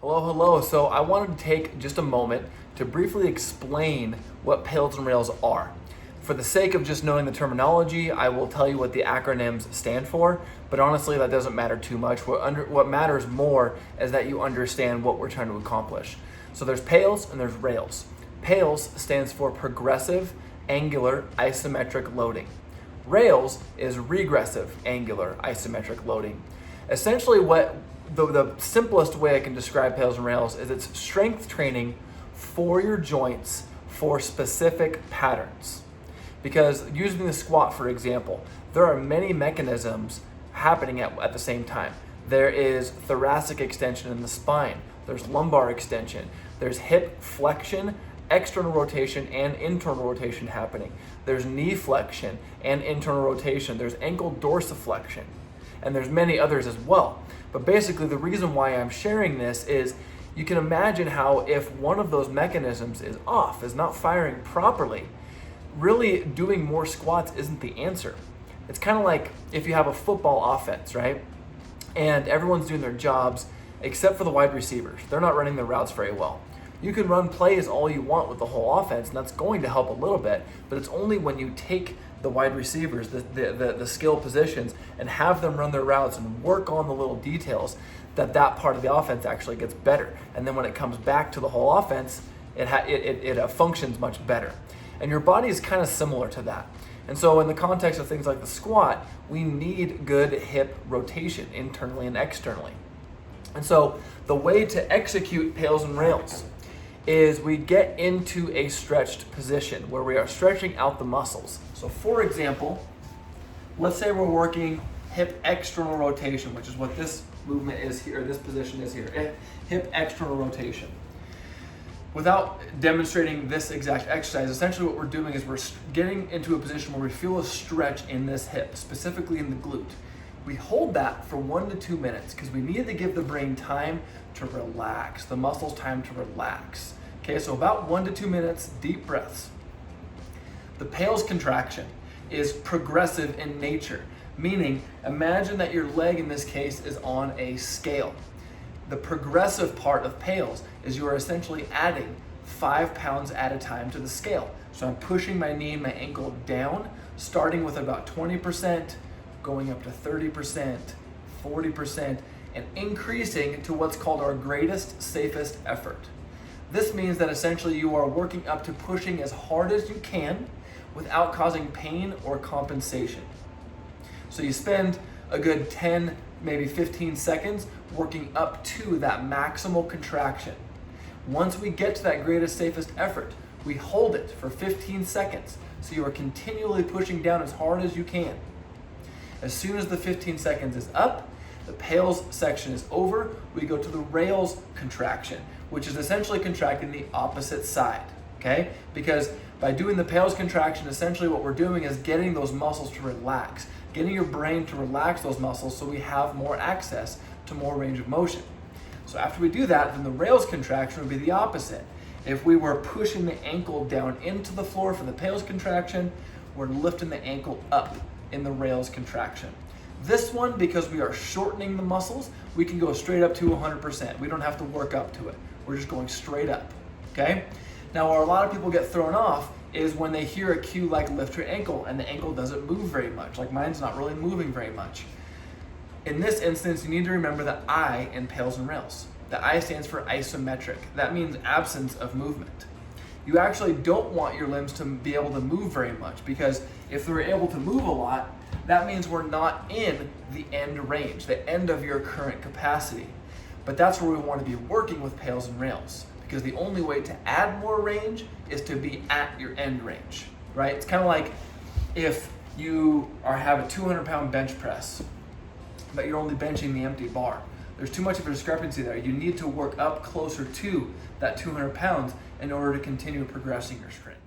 Hello. So I wanted to take just a moment to briefly explain what PAILs and rails are. For the sake of just knowing the terminology, I will tell you what the acronyms stand for, but honestly that doesn't matter too much. What matters more is that you understand what we're trying to accomplish. So there's PAILs and there's rails. PAILs stands for progressive angular isometric loading. Rails is regressive angular isometric loading. Essentially what the simplest way I can describe PAILs and rails is it's strength training for your joints for specific patterns. Because using the squat, for example, there are many mechanisms happening at the same time. There is thoracic extension in the spine, there's lumbar extension, there's hip flexion, external rotation and internal rotation happening. There's knee flexion and internal rotation. There's ankle dorsiflexion, and there's many others as well. But basically the reason why I'm sharing this is you can imagine how if one of those mechanisms is off, is not firing properly, really doing more squats isn't the answer. It's kind of like if you have a football offense, right? And everyone's doing their jobs except for the wide receivers. They're not running their routes very well. You can run plays all you want with the whole offense, and that's going to help a little bit, but it's only when you take the wide receivers, the skill positions, and have them run their routes and work on the little details that part of the offense actually gets better. And then when it comes back to the whole offense, it functions much better. And your body is kind of similar to that. And so in the context of things like the squat, we need good hip rotation internally and externally. And so the way to execute PAILs and rails is we get into a stretched position where we are stretching out the muscles. So for example, let's say we're working hip external rotation, which is what this movement is here, this position is here, hip external rotation. Without demonstrating this exact exercise, essentially what we're doing is we're getting into a position where we feel a stretch in this hip, specifically in the glute. We hold that for 1 to 2 minutes because we need to give the brain time to relax, the muscles time to relax. Okay, so about 1 to 2 minutes, deep breaths. The PAILs contraction is progressive in nature, meaning imagine that your leg in this case is on a scale. The progressive part of PAILs is you are essentially adding 5 pounds at a time to the scale. So I'm pushing my knee and my ankle down, starting with about 20%, going up to 30%, 40%, and increasing to what's called our greatest, safest effort. This means that essentially you are working up to pushing as hard as you can without causing pain or compensation. So you spend a good 10, maybe 15 seconds working up to that maximal contraction. Once we get to that greatest, safest effort, we hold it for 15 seconds. So you are continually pushing down as hard as you can. As soon as the 15 seconds is up, the PAILs section is over, we go to the rails contraction, which is essentially contracting the opposite side, okay? Because by doing the PAILs contraction, essentially what we're doing is getting those muscles to relax, getting your brain to relax those muscles so we have more access to more range of motion. So after we do that, then the rails contraction would be the opposite. If we were pushing the ankle down into the floor for the PAILs contraction, we're lifting the ankle up in the rails contraction. This one, because we are shortening the muscles, we can go straight up to 100%. We don't have to work up to it. We're just going straight up, okay? Now, where a lot of people get thrown off is when they hear a cue like lift your ankle and the ankle doesn't move very much, like mine's not really moving very much. In this instance, you need to remember the I in PAILs and rails. The I stands for isometric. That means absence of movement. You actually don't want your limbs to be able to move very much, because if they're able to move a lot, that means we're not in the end range, the end of your current capacity. But that's where we want to be working with PAILs and rails, because the only way to add more range is to be at your end range, right? It's kind of like if you have a 200-pound bench press, but you're only benching the empty bar. There's too much of a discrepancy there. You need to work up closer to that 200 pounds in order to continue progressing your strength.